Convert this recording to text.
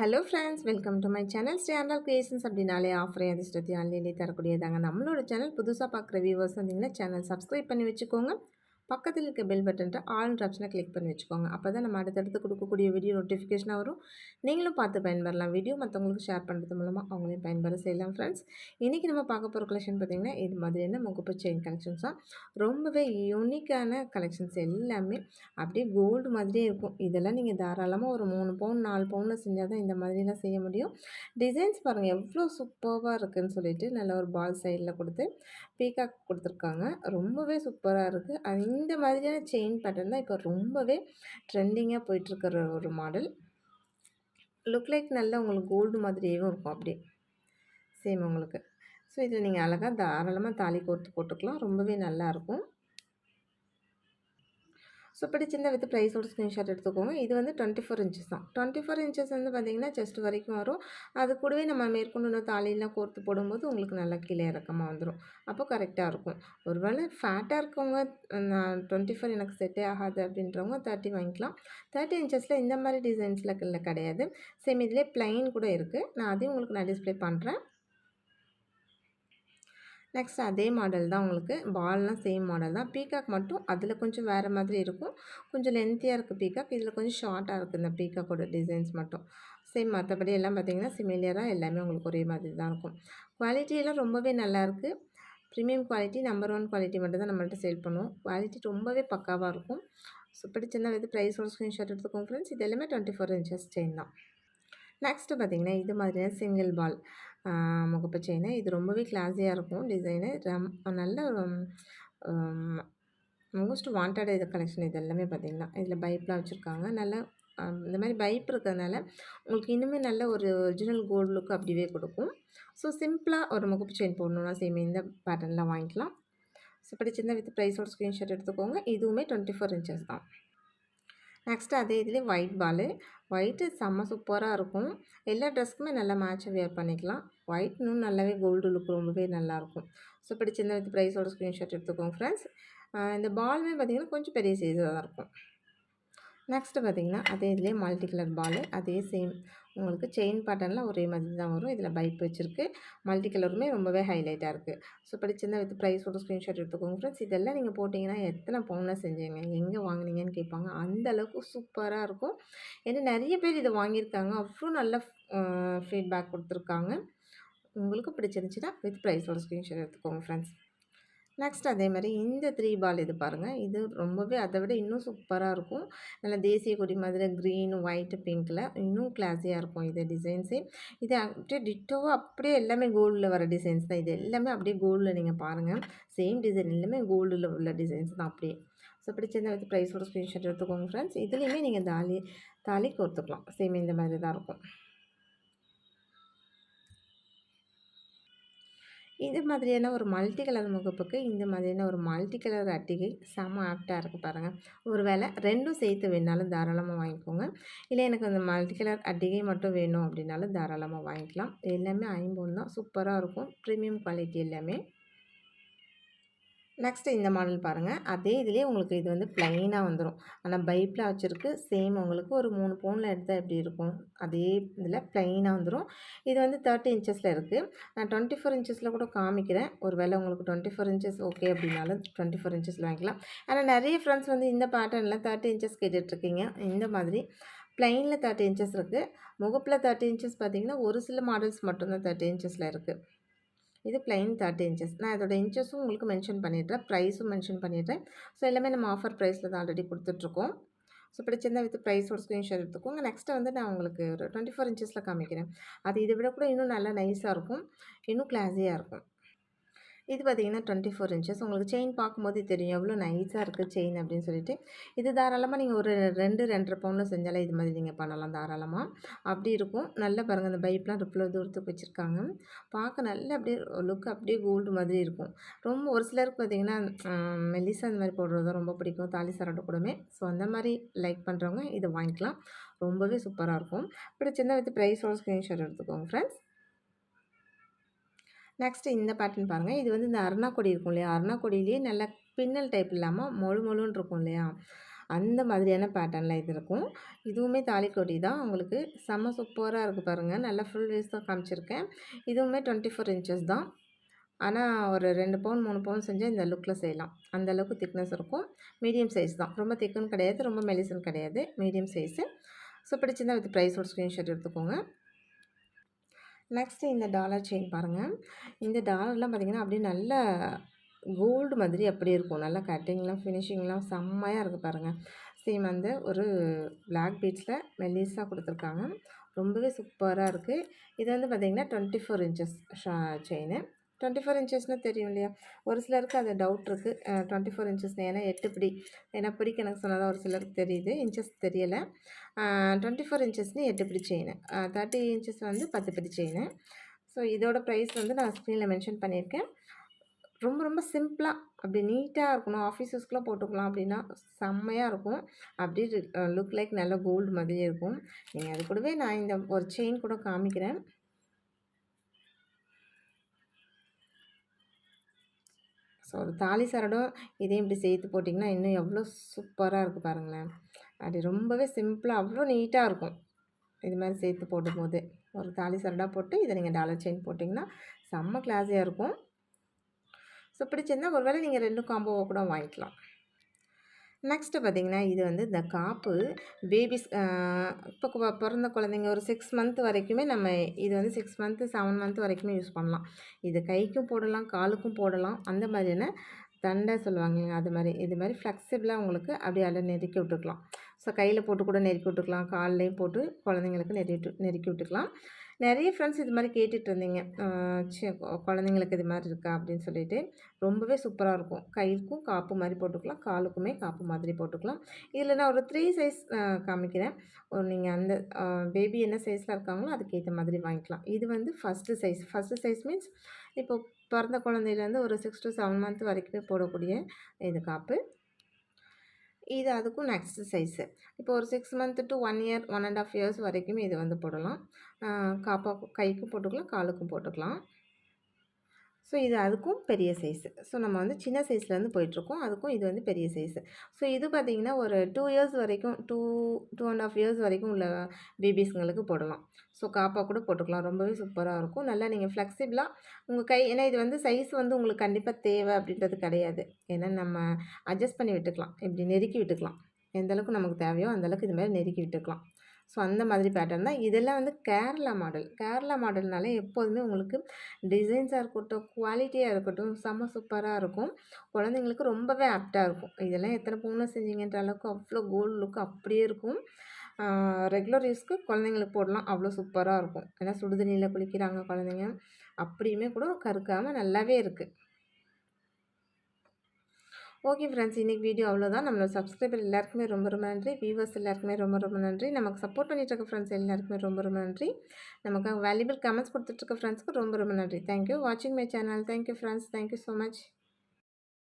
Hello friends, welcome to my channel. Sri Andal creations அப்படின்னாலே ஆஃபரே அதிர்ஷ்டத்தை ஆன்லைன்லேயே தரக்கூடியதாங்க. நம்மளோட சேனல் புதுசாக பார்க்குற வியூவர்ஸ் வந்தீங்கன்னா சேனல் சப்ஸ்கிரைப் பண்ணி வச்சுக்கோங்க. பக்கத்தில் இருக்க பெல் பட்டன்ட்டு ஆல்ன்ற ஆப்ஷனை கிளிக் பண்ணி வச்சுக்கோங்க. அப்போ தான் நம்ம அடுத்தடுத்து கொடுக்கக்கூடிய வீடியோ நோட்டிஃபிகேஷனாக வரும். நீங்களும் பார்த்து பயன்பெறலாம். வீடியோ மற்றவங்களுக்கு ஷேர் பண்ணுறது மூலமாக அவங்களையும் பயன்பெற செய்யலாம். ஃப்ரெண்ட்ஸ், இன்றைக்கி நம்ம பார்க்க போகிற கலெக்ஷன் பார்த்திங்கன்னா இது மாதிரியான முகப்பு செயின் கலெக்ஷன்ஸ் தான். ரொம்பவே யூனிக்கான கலெக்ஷன்ஸ் எல்லாமே அப்படியே கோல்டு மாதிரியே இருக்கும். இதெல்லாம் நீங்கள் தாராளமாக ஒரு 3 பவுன் 4 பவுனில் செஞ்சால் தான் இந்த மாதிரிலாம் செய்ய முடியும். டிசைன்ஸ் பாருங்கள் எவ்வளோ சூப்பராக இருக்குதுன்னு சொல்லிட்டு நல்ல ஒரு பால் சைடில் கொடுத்து பீகாக் கொடுத்துருக்காங்க. ரொம்பவே சூப்பராக இருக்குது. இந்த மாதிரியான செயின் பேட்டர்ன் தான் இப்போ ரொம்பவே ட்ரெண்டிங்காக போயிட்டுருக்கிற ஒரு மாடல். லுக் லைக் நல்லா உங்களுக்கு கோல்டு மாதிரியும் இருக்கும் அப்படியே சேம் உங்களுக்கு. ஸோ இதில் நீங்கள் அழகாக தாராளமாக தாலி கோர்த்து போட்டுக்கலாம். ரொம்பவே நல்லாயிருக்கும். ஸோ பிடிச்சிருந்தா வித் ப்ரைஸோட ஸ்க்ரீன்ஷாட் எடுத்துக்கோங்க. இது வந்து 24 இன்ச்சஸ் தான். 24 இன்ச்சஸ் வந்து பார்த்திங்கன்னா செஸ்ட் வரைக்கும் வரும். அது கூடவே நம்ம மேற்கொண்டு இன்னும் தாலியெல்லாம் கோர்த்து போடும்போது உங்களுக்கு நல்லா கீழே இறக்கமாக வந்துடும். அப்போ கரெக்டாக இருக்கும். ஒருவேளை ஃபேட்டாக இருக்கவங்க நான் 24 எனக்கு செட்டே ஆகாது அப்படின்றவங்க 30 வாங்கிக்கலாம். 30 இன்ச்சஸில் இந்த மாதிரி டிசைன்ஸில் கிடையாது. சேம் இதிலே ப்ளைன் கூட இருக்குது. நான் அதையும் உங்களுக்கு நான் டிஸ்பிளே பண்ணுறேன். நெக்ஸ்ட் அதே மாடல் தான் உங்களுக்கு. பால்லாம் சேம் மாடல் தான். பீகாக் மட்டும் அதில் கொஞ்சம் வேறு மாதிரி இருக்கும். கொஞ்சம் லென்த்தியாக இருக்குது பீகாக். இதில் கொஞ்சம் ஷார்ட்டாக இருக்குது இந்த பீகாக்கோட டிசைன்ஸ் மட்டும். சேம் மற்றபடி எல்லாம் பார்த்திங்கன்னா சிமிலியராக எல்லாமே உங்களுக்கு ஒரே மாதிரி தான் இருக்கும். குவாலிட்டியெல்லாம் ரொம்பவே நல்லாயிருக்கு. ப்ரீமியம் குவாலிட்டி, நம்பர் 1 குவாலிட்டி மட்டும் தான் நம்மள்ட்ட சேல் பண்ணுவோம். குவாலிட்டி ரொம்பவே பக்காவாக இருக்கும். ஸோ பிடிச்சிருந்தா வந்து ப்ரைஸோட ஸ்க்ரீன்ஷாட் எடுத்துக்கோங்க ஃப்ரெண்ட்ஸ். இது எல்லாமே 24 இன்ச்சஸ் செயின் தான். நெக்ஸ்ட்டு பார்த்திங்கன்னா இது மாதிரியான சிங்கிள் பால் முகப்பு செயின். இது ரொம்பவே கிளாஸியாக இருக்கும் டிசைனு. நல்ல மோஸ்ட் வாண்டட் இது கலெக்ஷன். இது எல்லாமே பார்த்திங்கன்னா இதில் பைப்லாம் வச்சுருக்காங்க. நல்லா இந்த மாதிரி பைப் இருக்கிறதுனால உங்களுக்கு இன்னுமே நல்ல ஒரு ஒரிஜினல் கோல்டு லுக் அப்படியே கொடுக்கும். ஸோ சிம்பிளாக ஒரு முகப்பு செயின் போடணுன்னா சேம் இந்த பேட்டர்னில் வாங்கிக்கலாம். ஸோ பிடிச்சிருந்தா வித் ப்ரைஸோட ஸ்க்ரீன்ஷாட் எடுத்துக்கோங்க. இதுவுமே 24 இன்ச்சஸ் தான். நெக்ஸ்ட்டு அதே இதுலேயே ஒயிட் பாலு. ஒயிட்டு செம்ம சூப்பராக இருக்கும். எல்லா ட்ரெஸ்க்குமே நல்லா மேட்சாக வியர் பண்ணிக்கலாம். ஒயிட் இன்னும் நல்லாவே கோல்டு லுக் ரொம்பவே நல்லாயிருக்கும். ஸோ பிடிச்சிருந்த வித் ப்ரைஸோட ஸ்க்ரீன்ஷாட் எடுத்துக்கோங்க ஃப்ரெண்ட்ஸ். இந்த பாலுமே பார்த்திங்கன்னா கொஞ்சம் பெரிய சைஸாக தான் இருக்கும். நெக்ஸ்ட்டு பார்த்திங்கன்னா அதே இதுலேயே மல்டி கலர் பாலு. அதே சேம் உங்களுக்கு செயின் பேட்டர்னில் ஒரே மாதிரி தான் வரும். இதில் பைப் வச்சுருக்கு. மல்டி கலருமே ரொம்பவே ஹைலைட்டாக இருக்குது. ஸோ பிடிச்சிருந்தா வித் ப்ரைஸோட ஸ்க்ரீன்ஷாட் எடுத்துக்கோங்க ஃப்ரெண்ட்ஸ். இதெல்லாம் நீங்கள் போட்டிங்கன்னா எத்தனை பவுனில் செஞ்சீங்க, எங்கே வாங்கினீங்கன்னு கேட்பாங்க. அந்தளவுக்கு சூப்பராக இருக்கும். ஏன்னா நிறைய பேர் இதை வாங்கியிருக்காங்க. அவ்வளோ நல்ல ஃபீட்பேக் கொடுத்துருக்காங்க. உங்களுக்கு பிடிச்சிருந்துச்சின்னா வித் ப்ரைஸோட ஸ்க்ரீன்ஷாட் எடுத்துக்கோங்க ஃப்ரெண்ட்ஸ். நெக்ஸ்ட் அதே மாதிரி இந்த 3 பால் இது பாருங்கள். இது ரொம்பவே அதை விட இன்னும் சூப்பராக இருக்கும். நல்லா தேசிய கொடி மாதிரி க்ரீன், ஒயிட், பிங்க்கில் இன்னும் கிளாஸியாக இருக்கும் இது டிசைன்ஸே. இது அப்படியே டிட்டோவாக அப்படியே எல்லாமே கோல்டில் வர டிசைன்ஸ் தான். இது எல்லாமே அப்படியே கோல்டில் நீங்கள் பாருங்கள். சேம் டிசைன் எல்லாமே கோல்டில் உள்ள டிசைன்ஸ் தான் அப்படியே. ஸோ பிடிச்சிருந்தா வித் ப்ரைஸோட ஸ்க்ரீன்ஷாட் எடுத்துக்கோங்க ஃப்ரெண்ட்ஸ். இதுலேயுமே நீங்கள் தாலி கோர்த்துக்கலாம். சேம் இந்த மாதிரி தான் இருக்கும். இது மாதிரியான ஒரு மல்டி கலர் முகப்புக்கு இந்த மாதிரியான ஒரு மல்டி கலர் அட்டிகை செம்ம ஆப்டாக இருக்குது பாருங்கள். ஒரு வேளை ரெண்டும் சேர்த்து வேணாலும் தாராளமாக வாங்கிக்கோங்க. இல்லை எனக்கு அந்த மல்டி கலர் அட்டிகை மட்டும் வேணும் அப்படின்னாலும் தாராளமாக வாங்கிக்கலாம். எல்லாமே 50 தான். சூப்பராக இருக்கும். ப்ரீமியம் குவாலிட்டி எல்லாமே. நெக்ஸ்ட்டு இந்த மாடல் பாருங்கள். அதே இதிலே உங்களுக்கு இது வந்து ப்ளைனாக வந்துடும். ஆனால் பைப்பில் வச்சுருக்கு. சேம் உங்களுக்கு ஒரு 3 பவுனில் எடுத்தால் எப்படி இருக்கும், அதே இதில் ப்ளைனாக வந்துடும். இது வந்து 30 இன்ச்சஸில் இருக்குது. நான் 24 இன்ச்சஸில் கூட காமிக்கிறேன். ஒரு வேளை உங்களுக்கு 24 இன்ச்சஸ் ஓகே அப்படின்னாலும் 24 இன்ச்சஸில் வாங்கிக்கலாம். ஆனால் நிறைய ஃப்ரெண்ட்ஸ் வந்து இந்த பேட்டர்னில் 30 இன்ச்சஸ் கேட்டுட்ருக்கீங்க. இந்த மாதிரி ப்ளைனில் 30 இன்ச்சஸ் இருக்குது. முகப்பில் 30 இன்ச்சஸ் பார்த்திங்கன்னா ஒரு சில மாடல்ஸ் மட்டும்தான் 30 இன்ச்சஸில் இருக்குது. இது ப்ளைன் 30 இன்ச்சஸ். நான் இதோட இன்ச்சஸும் உங்களுக்கு மென்ஷன் பண்ணிடுறேன். ப்ரைஸும் மென்ஷன் பண்ணிடுறேன். ஸோ எல்லாமே நம்ம ஆஃபர் ப்ரைஸில் தான் ஆல்ரெடி கொடுத்துட்ருக்கோம். ஸோ பிடிச்சிருந்தா வித் ப்ரைஸோட ஸ்க்ரீன்ஷாட் எடுத்துக்கோங்க. நெக்ஸ்ட்டு வந்து நான் உங்களுக்கு ஒரு 24 இன்ச்சஸில் காமிக்கிறேன். அது இதை விட கூட இன்னும் நல்லா நைஸாக இருக்கும். இன்னும் கிளாஸியாக இருக்கும். இது பார்த்திங்கன்னா 24 இன்ச்சஸ். உங்களுக்கு செயின் பார்க்கும்போது தெரியும் எவ்வளோ நைஸாக இருக்குது செயின் அப்படின்னு சொல்லிட்டு. இது தாராளமாக நீங்கள் ஒரு 2-2.5 பவுனில் செஞ்சாலே இது மாதிரி நீங்கள் பண்ணலாம் தாராளமாக. அப்படி இருக்கும். நல்லா பாருங்கள், அந்த பைப்லாம் இவ்வளோ தூரத்துக்கு வச்சுருக்காங்க. பார்க்க நல்லா அப்படியே லுக் அப்படியே கோல்டு மாதிரி இருக்கும். ரொம்ப ஒரு சிலருக்கு பார்த்திங்கன்னா மெல்லிசா அந்த மாதிரி போடுறது தான் ரொம்ப பிடிக்கும். தாலி சரடு கூடமே. ஸோ அந்த மாதிரி லைக் பண்ணுறவங்க இதை வாங்கிக்கலாம். ரொம்பவே சூப்பராக இருக்கும். பிடிச்சிருந்தா வித் ப்ரைஸோட ஸ்க்ரீன்ஷாட் எடுத்துக்கோங்க ஃப்ரெண்ட்ஸ். நெக்ஸ்ட்டு இந்த பேட்டர்ன் பாருங்கள். இது வந்து இந்த அருணா கொடி இருக்கும் இல்லையா, அருணா கொடியிலேயே நல்லா பின்னல் டைப் இல்லாமல் மொழுன்னு இருக்கும் இல்லையா, அந்த மாதிரியான பேட்டர்னில் இது இருக்கும். இதுவுமே தாலிக்கோடி தான். உங்களுக்கு செம்ம சூப்பராக இருக்குது பாருங்கள். நல்லா ஃபுல் வேஸ்ட் தான் காமிச்சிருக்கேன். இதுவுமே 24 இன்ச்சஸ் தான். ஆனால் ஒரு 2 பவுன் 3 பவுன் செஞ்சால் இந்த லுக்கில் செய்யலாம். அந்த அளவுக்கு திக்னஸ் இருக்கும். மீடியம் சைஸ் தான். ரொம்ப திக்குன்னு கிடையாது, ரொம்ப மெலிசுன்னு கிடையாது. Medium size. ஸோ பிடிச்சிருந்தா வித் ப்ரைஸோட ஸ்க்ரீன்ஷாட் எடுத்துக்கோங்க. நெக்ஸ்ட்டு இந்த டாலர் செயின் பாருங்கள். இந்த டாலர்லாம் பார்த்திங்கன்னா அப்படியே நல்ல கோல்டு மாதிரி அப்படியே இருக்கும். நல்லா கட்டிங்லாம் ஃபினிஷிங்லாம் செம்மையாக இருக்குது பாருங்கள். சேம் வந்து ஒரு பிளாக் பீட்ஸில் மெல்லிஸாக கொடுத்துருக்காங்க. ரொம்பவே சூப்பராக இருக்குது. இது வந்து பார்த்திங்கன்னா 24 இன்ச்சஸ் செயினு. 24 இன்ச்சஸ்னால் தெரியும் இல்லையா? ஒரு சிலருக்கு அது டவுட் இருக்குது. 24 இன்ச்சஸ் ஏன்னா 8 பிடி, ஏன்னா பிடி கணக்கு சொன்னால் தான் ஒரு சிலருக்கு தெரியுது, இன்ச்சஸ் தெரியலை. 24 இன்ச்சஸ்னு 8 பிடி செயின், 30 இன்ச்சஸ் வந்து 10 பிடி செயின். ஸோ இதோட ப்ரைஸ் வந்து நான் ஸ்க்ரீனில் மென்ஷன் பண்ணியிருக்கேன். ரொம்ப ரொம்ப சிம்பிளாக அப்படி நீட்டாக இருக்கணும், ஆஃபீஸ் யூஸ்க்குலாம் போட்டுக்கலாம் அப்படின்னா செம்மையாக இருக்கும். அப்படியே லுக் லைக் நல்ல கோல்டு மாதிரியே இருக்கும். நீங்கள் அது கூடவே நான் இந்த ஒரு செயின் கூட காமிக்கிறேன். ஸோ ஒரு தாலி சரடும் இதையும் இப்படி சேர்த்து போட்டிங்கன்னா இன்னும் எவ்வளோ சூப்பராக இருக்குது பாருங்களேன். அப்படி ரொம்பவே சிம்பிளாக அவ்வளோ நீட்டாக இருக்கும். இது மாதிரி சேர்த்து போடும்போது ஒரு தாலி சரடாக போட்டு இதை நீங்கள் டாலர் செயின் போட்டிங்கன்னா செம்ம கிளாஸியாக இருக்கும். ஸோ பிடிச்சிருந்தால் ஒருவேளை நீங்கள் 2 காம்போவாக கூட வாங்கிக்கலாம். நெக்ஸ்ட்டு பார்த்திங்கன்னா இது வந்து இந்த காப்பு பேபிஸ் இப்போ பிறந்த குழந்தைங்க ஒரு 6 மந்த் வரைக்குமே நம்ம இது வந்து 6 மந்த்து 7 மந்த் வரைக்குமே யூஸ் பண்ணலாம். இது கைக்கும் போடலாம், காலுக்கும் போடலாம். அந்த மாதிரியான தண்டை சொல்லுவாங்க, அது மாதிரி இது மாதிரி ஃப்ளெக்சிபிளாக உங்களுக்கு அப்படியே அதில் நெருக்கி விட்டுக்கலாம். ஸோ கையில் போட்டு கூட நெருக்கி விட்டுக்கலாம், கால்லையும் போட்டு குழந்தைங்களுக்கு நெருக்கி விட்டுக்கலாம். நிறைய ஃப்ரெண்ட்ஸ் இது மாதிரி கேட்டுட்டு இருந்தீங்க, குழந்தைங்களுக்கு இது மாதிரி இருக்கா அப்படின்னு சொல்லிட்டு. ரொம்பவே சூப்பராக இருக்கும். கைக்கும் காப்பு மாதிரி போட்டுக்கலாம், காலுக்குமே காப்பு மாதிரி போட்டுக்கலாம். இதில் நான் ஒரு 3 சைஸ் காமிக்கிறேன். நீங்கள் அந்த பேபி என்ன சைஸில் இருக்காங்களோ அதுக்கேற்ற மாதிரி வாங்கிக்கலாம். இது வந்து ஃபஸ்ட்டு சைஸ் மீன்ஸ் இப்போ பிறந்த குழந்தையிலேருந்து ஒரு 6 to 7 மந்த் வரைக்குமே போடக்கூடிய இது காப்பு. இது அதுக்கும் நெக்ஸ்ட்டு சைஸு. இப்போ ஒரு 6 மந்த் to 1 இயர் 1 1/2 இயர்ஸ் வரைக்குமே இது வந்து போடலாம். காப்பா கைக்கும் போட்டுக்கலாம், காலுக்கும் போட்டுக்கலாம். ஸோ இது அதுக்கும் பெரிய சைஸு. ஸோ நம்ம வந்து சின்ன சைஸ்லேருந்து போயிட்டுருக்கோம். அதுக்கும் இது வந்து பெரிய சைஸு. ஸோ இது பார்த்திங்கன்னா ஒரு 2 இயர்ஸ் வரைக்கும் 2 1/2 இயர்ஸ் வரைக்கும் உள்ள பேபிஸ்ங்களுக்கு போடலாம். ஸோ காப்பா கூட போட்டுக்கலாம். ரொம்பவே சூப்பராக இருக்கும். நல்லா நீங்கள் ஃப்ளெக்சிபிளாக உங்கள் கை, ஏன்னா இது வந்து சைஸ் வந்து உங்களுக்கு கண்டிப்பாக தேவை அப்படின்றது கிடையாது. ஏன்னா நம்ம அட்ஜஸ்ட் பண்ணி விட்டுக்கலாம், இப்படி நெருக்கி விட்டுக்கலாம். எந்த அளவுக்கு நமக்கு தேவையோ அந்தளவுக்கு இது மாதிரி நெருக்கி விட்டுக்கலாம். ஸோ அந்த மாதிரி பேட்டர்ன் தான். இதெல்லாம் வந்து கேரளா மாடல்னாலே எப்போதுமே உங்களுக்கு டிசைன்ஸாக இருக்கட்டும், குவாலிட்டியாக இருக்கட்டும் செம்ம சூப்பராக இருக்கும். குழந்தைங்களுக்கு ரொம்பவே ஆப்டாக இருக்கும். இதெல்லாம் எத்தனை பவுனில் செஞ்சீங்கன்ற அளவுக்கு அவ்வளோ கோல்டு லுக் அப்படியே இருக்கும். ரெகுலர் யூஸ்க்கு குழந்தைங்களுக்கு போடலாம், அவ்வளோ சூப்பராக இருக்கும். ஏன்னா சுடுதண்ணியில் குளிக்கிறாங்க குழந்தைங்க, அப்படியுமே கூட கருக்காமல் நல்லாவே இருக்குது. ஓகே ஃப்ரெண்ட்ஸ், இன்றைக்கி வீடியோ அவ்வளோதான். நம்மளோட சப்ஸ்கிரைபர் எல்லாருக்குமே ரொம்ப ரொம்ப நன்றி. வியூவர்ஸ் எல்லாருக்குமே ரொம்ப ரொம்ப நன்றி. நமக்கு சப்போர்ட் பண்ணிட்டு இருக்க ஃப்ரெண்ட்ஸ் எல்லாருக்குமே ரொம்ப ரொம்ப நன்றி. நமக்கு வேல்யூபிள் கமெண்ட்ஸ் கொடுத்துட்ருக்க ஃப்ரெண்ட்ஸ்க்கு ரொம்ப ரொம்ப நன்றி. தேங்க்யூ வாட்சிங் my channel. Thank you friends. Thank you so much.